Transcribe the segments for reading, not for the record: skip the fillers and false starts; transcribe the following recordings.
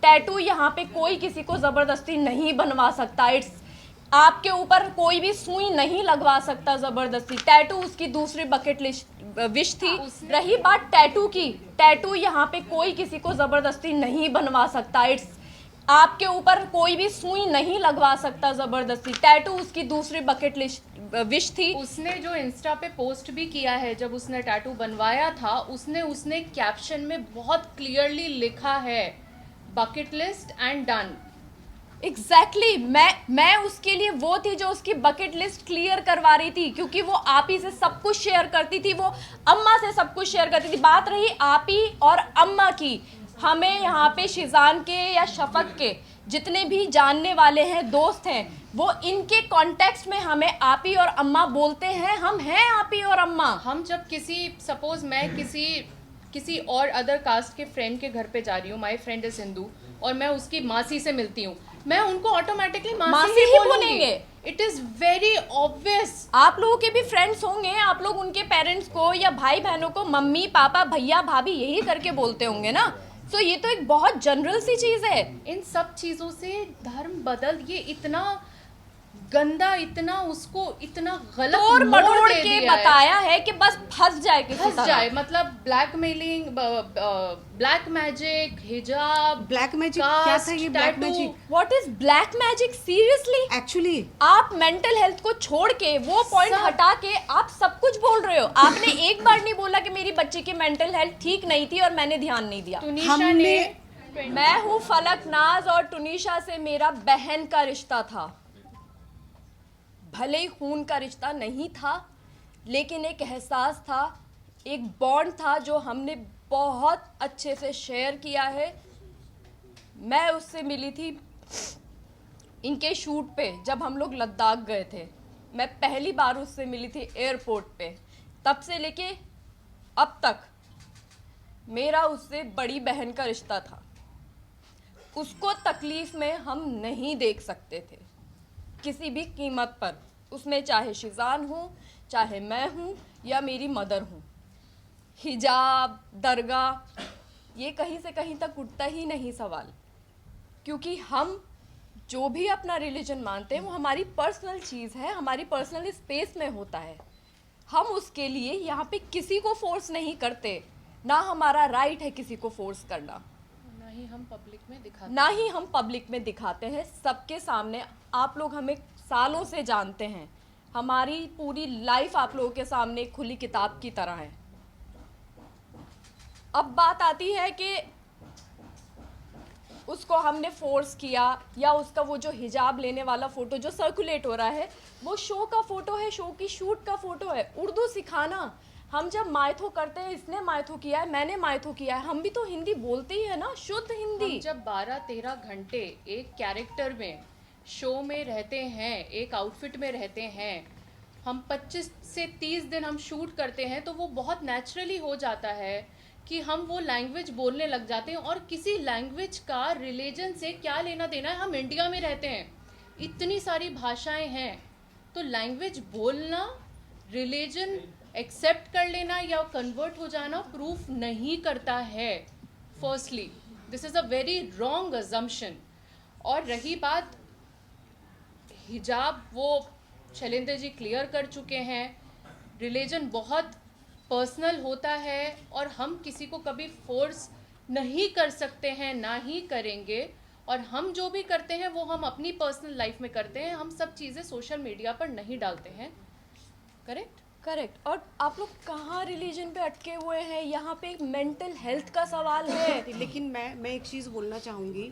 Tattoo यहाँ पे कोई किसी को जबरदस्ती नहीं बनवा सकता। इट्स आपके ऊपर कोई भी सुई नहीं लगवा सकता जबरदस्ती। टैटू उसकी दूसरी बकेट लिस्ट विश थी। रही बात टैटू की, टैटू यहाँ पे कोई किसी को जबरदस्ती नहीं बनवा सकता। इट्स आपके ऊपर कोई भी सुई नहीं लगवा सकता जबरदस्ती। टैटू उसकी दूसरी बकेट लिस्ट विश थी। उसने जो इंस्टा पे पोस्ट भी किया है जब उसने टैटू बनवाया था, उसने कैप्शन में बहुत क्लियरली लिखा है bucket list and done. Exactly मैं उसके लिए वो थी जो उसकी बकेट लिस्ट क्लियर करवा रही थी, क्योंकि वो आप ही से सब कुछ शेयर करती थी, वो अम्मा से सब कुछ शेयर करती थी। बात रही आप ही और अम्मा की, हमें यहाँ पे शिजान के या शफक के जितने भी जानने वाले हैं, दोस्त हैं, वो इनके कॉन्टेक्स्ट में हमें आप ही और अम्मा बोलते हैं। हम हैं आप ही और अम्मा। हम जब सपोज मैं किसी और अदर कास्ट के फ्रेंड के घर पे जा रही हूँ, माय फ्रेंड इज हिंदू, और मैं उसकी मासी से मिलती हूँ, मैं उनको ऑटोमेटिकली मासी ही बोलेंगे। It is very obvious. आप लोगों के भी फ्रेंड्स होंगे, आप लोग उनके पेरेंट्स को या भाई बहनों को मम्मी पापा भैया भाभी यही करके बोलते होंगे ना। तो ये तो एक बहुत जनरल सी चीज है। इन सब चीजों से धर्म बदल, ये इतना गंदा, इतना उसको इतना गलत तोड़ मोड़ मरोड़ दे के दिया बताया है कि बस फंस जाए किसी फंस तरह। जाए। मतलब ब्लैकमेलिंग, ब्लैक मैजिक, हिजाब, ब्लैक मैजिक क्या था ये? Black magic what is black magic? Seriously actually आप मेंटल हेल्थ को छोड़ के, वो पॉइंट हटा के आप सब कुछ बोल रहे हो। आपने एक बार नहीं बोला कि मेरी बच्ची की मेंटल हेल्थ ठीक नहीं थी और मैंने ध्यान नहीं दिया। तुनिशा ने मैं हूँ फलक नाज और टुनीशा से मेरा बहन का रिश्ता था। भले ही खून का रिश्ता नहीं था, लेकिन एक एहसास था, एक बॉन्ड था जो हमने बहुत अच्छे से शेयर किया है। मैं उससे मिली थी इनके शूट पे जब हम लोग लद्दाख गए थे। मैं पहली बार उससे मिली थी एयरपोर्ट पे। तब से लेके अब तक मेरा उससे बड़ी बहन का रिश्ता था। उसको तकलीफ में हम नहीं देख सकते थे किसी भी कीमत पर, उसमें चाहे शिजान हो, चाहे मैं हूँ या मेरी मदर हूँ। हिजाब, दरगाह, ये कहीं से कहीं तक उठता ही नहीं सवाल, क्योंकि हम जो भी अपना रिलीजन मानते हैं वो हमारी पर्सनल चीज़ है, हमारी पर्सनल स्पेस में होता है। हम उसके लिए यहाँ पे किसी को फोर्स नहीं करते, ना हमारा राइट है किसी को फोर्स करना, ना ही हम पब्लिक में दिखाते हैं सबके सामने। आप लोग हमें सालों से जानते हैं, हमारी पूरी लाइफ आप लोगों के सामने खुली किताब की तरह है। अब बात आती है कि उसको हमने फोर्स किया, या उसका वो जो हिजाब लेने वाला फोटो जो सर्कुलेट हो रहा है वो शो का फोटो है, शो की शूट का फोटो है। उर्दू सिखाना, हम जब मायथो करते हैं, इसने मायथो किया है, मैंने मायथो किया है, हम भी तो हिंदी बोलते ही है ना, शुद्ध हिंदी। हम जब 12-13 घंटे एक कैरेक्टर में, शो में रहते हैं, एक आउटफिट में रहते हैं, हम 25 से 30 दिन हम शूट करते हैं, तो वो बहुत नेचुरली हो जाता है कि हम वो लैंग्वेज बोलने लग जाते हैं। और किसी लैंग्वेज का रिलीजन से क्या लेना देना है? हम इंडिया में रहते हैं, इतनी सारी भाषाएं हैं, तो लैंग्वेज बोलना, रिलीजन एक्सेप्ट कर लेना या कन्वर्ट हो जाना प्रूफ नहीं करता है। Firstly this is a very wrong assumption. और रही बात हिजाब, वो शैलेंद्र जी क्लियर कर चुके हैं, रिलीजन बहुत पर्सनल होता है और हम किसी को कभी फोर्स नहीं कर सकते हैं, ना ही करेंगे। और हम जो भी करते हैं वो हम अपनी पर्सनल लाइफ में करते हैं, हम सब चीज़ें सोशल मीडिया पर नहीं डालते हैं। करेक्ट। और आप लोग कहाँ रिलीजन पे अटके हुए हैं? यहाँ पे एक मेंटल हेल्थ का सवाल है। लेकिन मैं एक चीज़ बोलना चाहूँगी।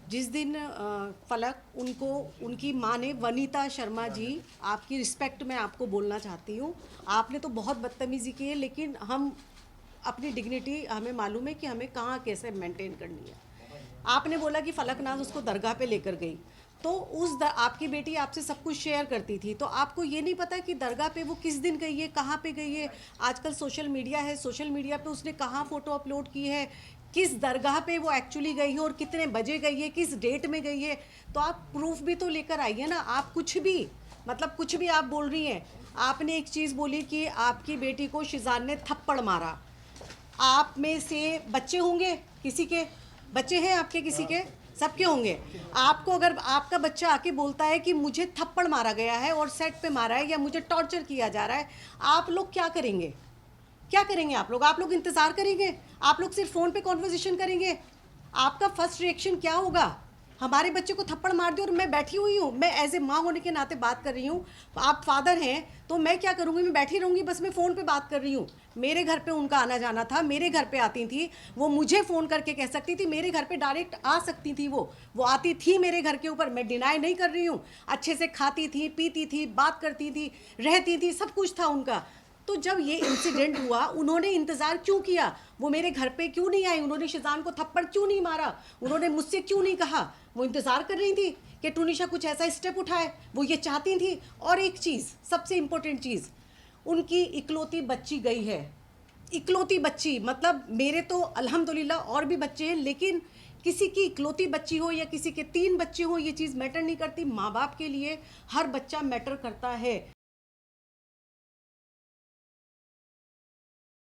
जिस दिन फलक उनकी माँ ने, वनीता शर्मा जी, आपकी रिस्पेक्ट में आपको बोलना चाहती हूँ, आपने तो बहुत बदतमीज़ी की है, लेकिन हम अपनी डिग्निटी, हमें मालूम है कि हमें कहाँ कैसे मेंटेन करनी है। आपने बोला कि फलक नाज उसको दरगाह पे लेकर गई, तो आपकी बेटी आपसे सब कुछ शेयर करती थी, तो आपको ये नहीं पता कि दरगाह पे वो किस दिन गई है, कहाँ पे गई है? आजकल सोशल मीडिया है, सोशल मीडिया पे उसने कहाँ फ़ोटो अपलोड की है, किस दरगाह पे वो एक्चुअली गई है और कितने बजे गई है, किस डेट में गई है, तो आप प्रूफ भी तो लेकर आइए ना। आप कुछ भी आप बोल रही हैं। आपने एक चीज़ बोली कि आपकी बेटी को शिजान ने थप्पड़ मारा। आप में से बच्चे होंगे किसी के, बच्चे हैं आपके किसी के? सबके होंगे। आपको अगर आपका बच्चा आके बोलता है कि मुझे थप्पड़ मारा गया है और सेट पे मारा है या मुझे टॉर्चर किया जा रहा है, आप लोग क्या करेंगे? क्या करेंगे आप लोग? आप लोग इंतज़ार करेंगे? आप लोग सिर्फ फ़ोन पे कॉन्वर्सेशन करेंगे? आपका फर्स्ट रिएक्शन क्या होगा? हमारे बच्चे को थप्पड़ मार दिया और मैं बैठी हुई हूँ, मैं एज ए माँ होने के नाते बात कर रही हूँ, आप फादर हैं तो मैं क्या करूँगी? मैं बैठी रहूँगी, बस मैं फ़ोन पे बात कर रही हूँ। मेरे घर पे उनका आना जाना था, मेरे घर पे आती थी, वो मुझे फ़ोन करके कह सकती थी, मेरे घर पे डायरेक्ट आ सकती थी, वो आती थी मेरे घर के ऊपर, मैं डिनाई नहीं कर रही हूँ। अच्छे से खाती थी, पीती थी, बात करती थी, रहती थी, सब कुछ था उनका। तो जब ये इंसिडेंट हुआ, उन्होंने इंतज़ार क्यों किया? वो मेरे घर पे क्यों नहीं आई? उन्होंने शिजान को थप्पड़ क्यों नहीं मारा? उन्होंने मुझसे क्यों नहीं कहा? वो इंतज़ार कर रही थी कि टूनिशा कुछ ऐसा स्टेप उठाए, वो ये चाहती थी। और एक चीज़, सबसे इम्पोर्टेंट चीज़, उनकी इकलौती बच्ची गई है। इकलौती बच्ची, मतलब मेरे तो अल्हम्दुलिल्लाह और भी बच्चे हैं, लेकिन किसी की इकलौती बच्ची हो या किसी के 3 बच्चे हो, ये चीज़ मैटर नहीं करती। माँ बाप के लिए हर बच्चा मैटर करता है।